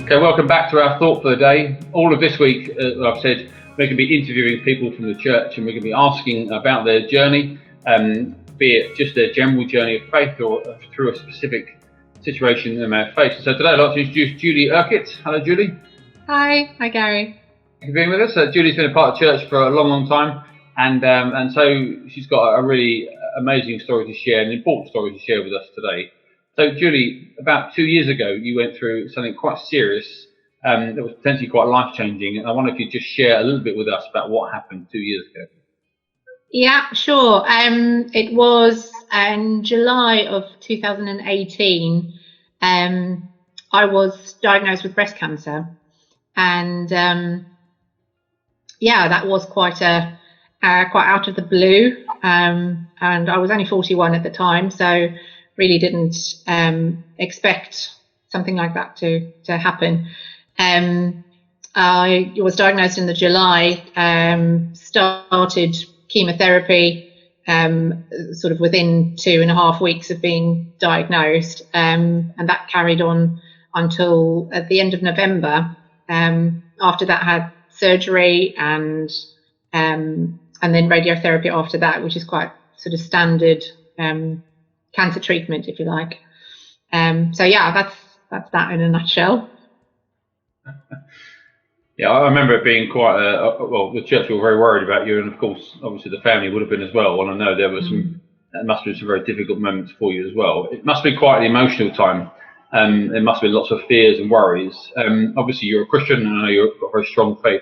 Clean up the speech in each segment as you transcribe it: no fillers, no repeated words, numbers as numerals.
Okay, welcome back to our thought for the day. All of this week, I've said, we're going to be interviewing people from the church, and we're going to be asking about their journey, be it just their general journey of faith or through a specific situation they may have faced. So today I'd like to introduce Julie Urquhart. Hello, Julie. Hi Gary. Thank you for being with us. Julie's been a part of church for a long, long time, and so she's got a really amazing story to share, an important story to share with us today. So, Julie, about 2 years ago, you went through something quite serious that was potentially quite life-changing. And I wonder if you'd just share a little bit with us about what happened 2 years ago. Yeah, sure. It was in July of 2018. I was diagnosed with breast cancer, and that was quite out of the blue. And I was only 41 at the time, so really didn't expect something like that to happen. I was diagnosed in the July, started chemotherapy sort of within 2.5 weeks of being diagnosed, and that carried on until at the end of November. After that, had surgery and then radiotherapy after that, which is quite sort of standard cancer treatment, if you like. That's that in a nutshell. Yeah, I remember it being quite the church were very worried about you, and of course, obviously the family would have been as well. And I know there were there must have been some very difficult moments for you as well. It must be quite an emotional time. There must have been lots of fears and worries. Obviously, you're a Christian, and I know you've got a very strong faith.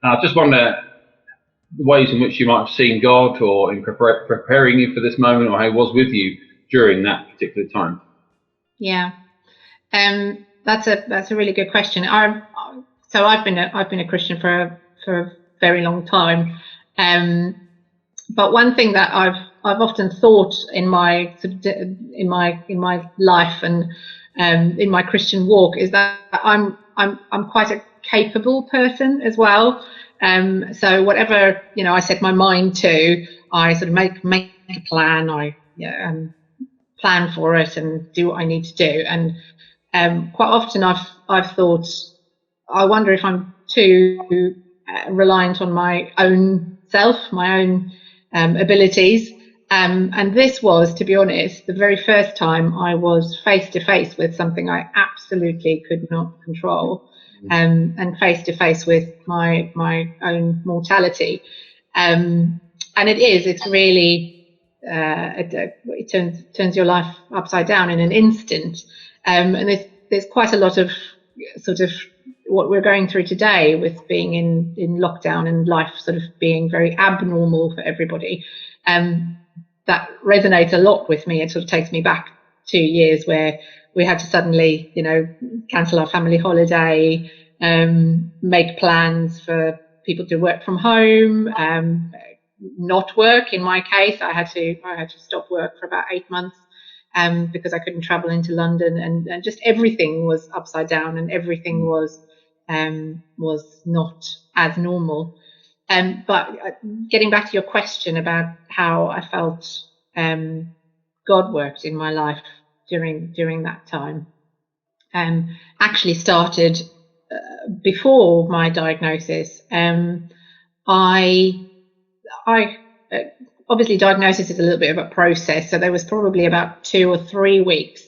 And I just wonder the ways in which you might have seen God, or in preparing you for this moment, or how He was with you during that particular time. Yeah, that's a really good question. So I've been a Christian for a very long time, but one thing that I've often thought in my life and in my Christian walk is that I'm quite a capable person as well. So whatever I set my mind to, I sort of make a plan. I plan for it and do what I need to do. And quite often I've thought, I wonder if I'm too reliant on my own self, my own abilities. And this was, to be honest, the very first time I was face to face with something I absolutely could not control, and face to face with my own mortality. And it's really, it turns your life upside down in an instant. And there's quite a lot of sort of what we're going through today with being in lockdown and life sort of being very abnormal for everybody. That resonates a lot with me. It sort of takes me back 2 years where we had to suddenly, cancel our family holiday, make plans for people to work from home, not work. In my case, I had to stop work for about 8 months. Because I couldn't travel into London, and just everything was upside down, and everything was not as normal. But getting back to your question about how I felt God worked in my life during that time, actually started before my diagnosis. Obviously, diagnosis is a little bit of a process, so there was probably about 2 or 3 weeks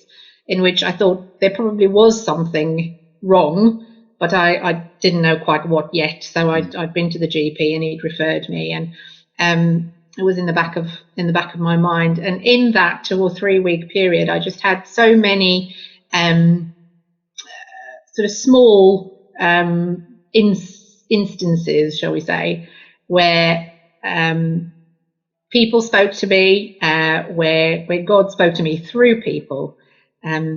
in which I thought there probably was something wrong, but I didn't know quite what yet. So I'd been to the GP, and he'd referred me, and it was in the back of my mind. And in that 2 or 3 week period, I just had so many sort of small instances, shall we say, where people spoke to me, where God spoke to me through people,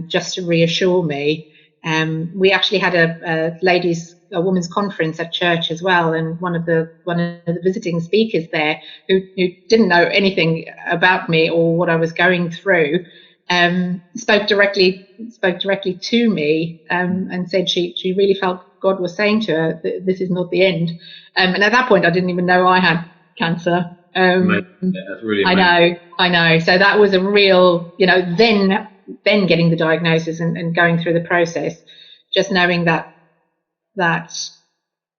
just to reassure me. We actually had a women's conference at church as well, and one of the visiting speakers there, who didn't know anything about me or what I was going through, spoke directly to me, and said she really felt God was saying to her that this is not the end. And at that point, I didn't even know I had cancer. That's really amazing. I know. So that was a real, then getting the diagnosis and going through the process, just knowing that that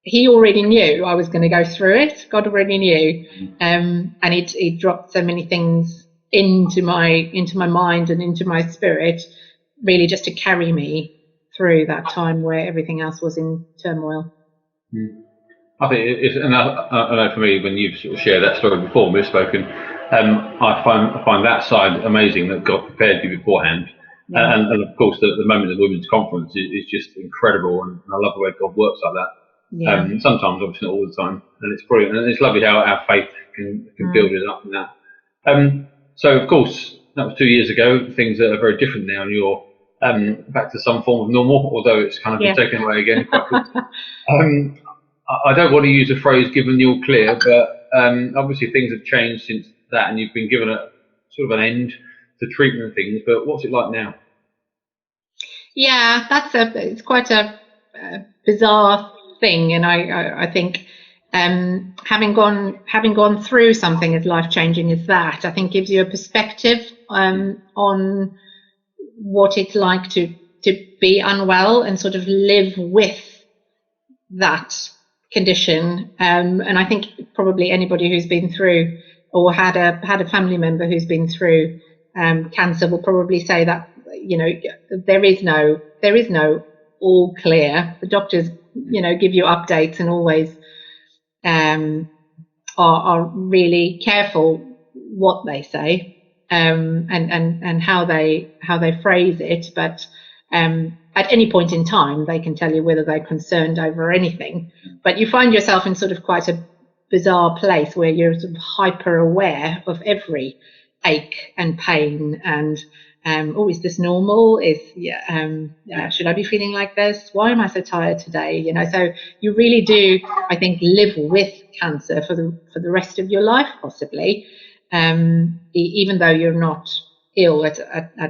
he already knew I was going to go through it. God already knew, and he dropped so many things into my mind and into my spirit, really just to carry me through that time where everything else was in turmoil. I think it's, and I know for me, when you've sort of shared that story before, we've spoken, I find that side amazing, that God prepared you beforehand. Yeah. And of course, the moment of the women's conference is just incredible, and I love the way God works like that. Yeah. Sometimes, obviously, not all the time, and it's brilliant, and it's lovely how our faith can build it up in that. So, of course, that was 2 years ago. Things are very different now, and you're back to some form of normal, although it's kind of been taken away again quite quickly. I don't want to use the phrase "given the all clear," but obviously things have changed since that, and you've been given a sort of an end to treatment and things. But what's it like now? Yeah, it's quite a bizarre thing, and I think having gone through something as life changing as that, I think gives you a perspective on what it's like to be unwell and sort of live with that condition. And I think probably anybody who's been through or had a family member who's been through cancer will probably say that, you know, there is no all clear. The doctors, you know, give you updates and always are really careful what they say and how they phrase it. But at any point in time, they can tell you whether they're concerned over anything. But you find yourself in sort of quite a bizarre place where you're sort of hyper aware of every ache and pain and is this normal? Should I be feeling like this? Why am I so tired today? You know, so you really do, I think, live with cancer for the rest of your life, possibly, even though you're not ill at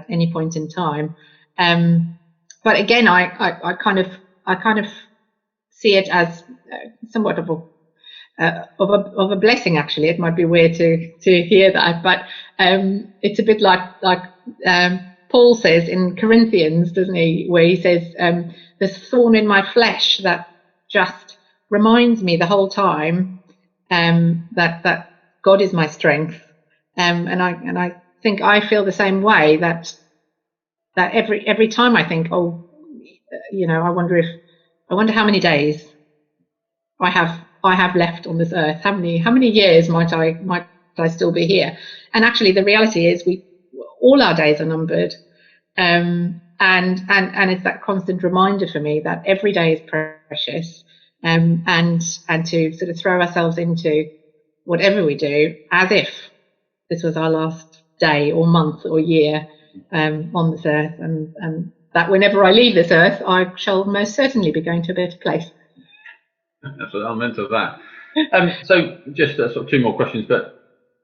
any point in time. But again, I kind of see it as somewhat of a blessing. Actually, it might be weird to hear that, but it's a bit like Paul says in Corinthians, doesn't he, where he says there's a thorn in my flesh that just reminds me the whole time that God is my strength, and I think I feel the same way, that every time I think, oh, you know, I wonder how many days I have left on this earth. How many years might I still be here? And actually, the reality is, all our days are numbered, and it's that constant reminder for me that every day is precious, and to sort of throw ourselves into whatever we do as if this was our last day or month or year on this earth, and that whenever I leave this earth, I shall most certainly be going to a better place. That's what I meant of that. So just sort of two more questions, but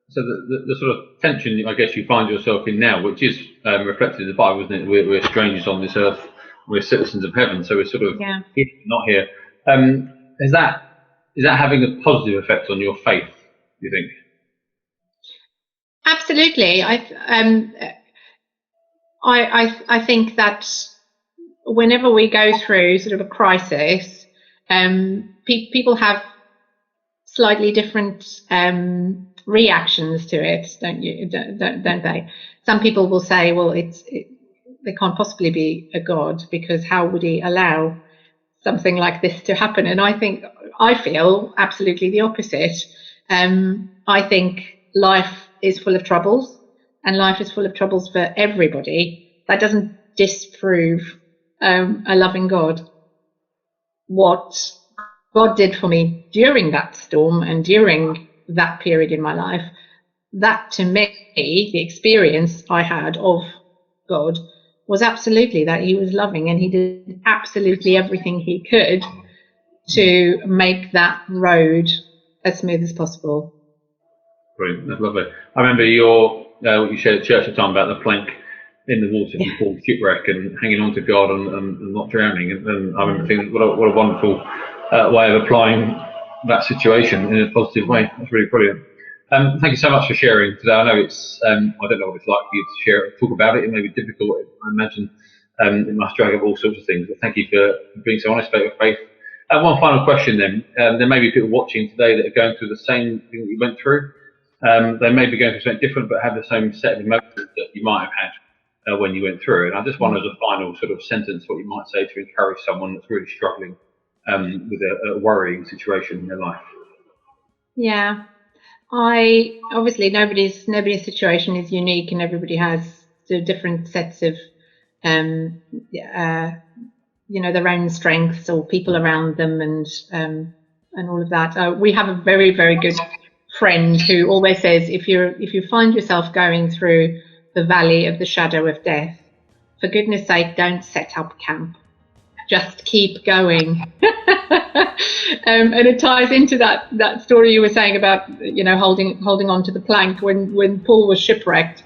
so the sort of tension I guess you find yourself in now, which is reflected in the Bible, isn't it? We're strangers on this earth, we're citizens of heaven, so we're sort of here, not here. Is that having a positive effect on your faith, do you think? Absolutely. I think that whenever we go through sort of a crisis, people have slightly different reactions to it, don't they? Some people will say, well, there can't possibly be a God, because how would he allow something like this to happen? And I feel absolutely the opposite. I think life is full of troubles, and life is full of troubles for everybody. That doesn't disprove a loving God. What God did for me during that storm and during that period in my life, that to me, the experience I had of God was absolutely that he was loving, and he did absolutely everything he could to make that road as smooth as possible. Brilliant, that's lovely. I remember what you shared at church at the time about the plank in the water before shipwreck and hanging on to God and not drowning. And I remember thinking, what a wonderful way of applying that situation in a positive way. That's really brilliant. Thank you so much for sharing today. I know it's, I don't know what it's like for you to talk about it. It may be difficult. I imagine it must drag up all sorts of things. But thank you for being so honest about your faith One final question then. There may be people watching today that are going through the same thing that you went through. They may be going through something different, but have the same set of emotions that you might have had when you went through. And I just wonder, as a final sort of sentence, what you might say to encourage someone that's really struggling with a worrying situation in their life. Yeah, obviously nobody's situation is unique, and everybody has different sets of their own strengths or people around them, and all of that. We have a very, very good friend who always says, if you find yourself going through the valley of the shadow of death, for goodness sake, don't set up camp. Just keep going. And it ties into that story you were saying about, holding on to the plank when Paul was shipwrecked.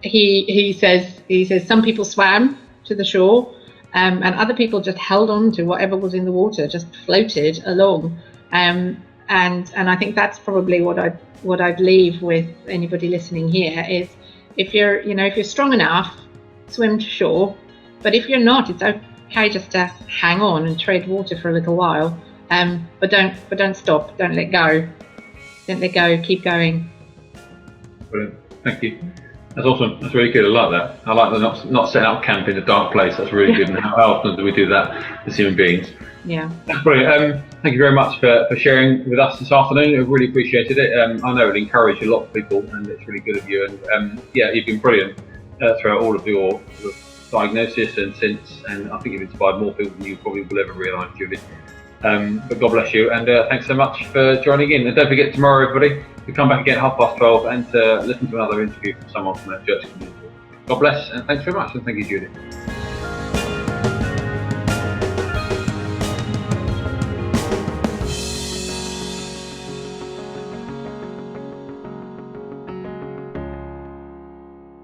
He says some people swam to the shore, and other people just held on to whatever was in the water, just floated along. And I think that's probably what I'd leave with anybody listening here is, if you're strong enough, swim to shore. But if you're not, it's okay just to hang on and tread water for a little while. But don't stop. Don't let go. Don't let go. Keep going. Brilliant. Thank you. That's awesome. That's really good. I like that. I like the not setting up camp in a dark place. That's really good. And how often do we do that as human beings? Yeah. That's brilliant. Thank you very much for sharing with us this afternoon. I really appreciated it. I know it encouraged a lot of people, and it's really good of you. And you've been brilliant throughout all of your diagnosis and since, and I think you've inspired more people than you probably will ever realise, Julie. But God bless you, and thanks so much for joining in. And don't forget, tomorrow, everybody, to come back again 12:30 and to listen to another interview from someone from our church community. God bless, and thanks very much, and thank you, Julie.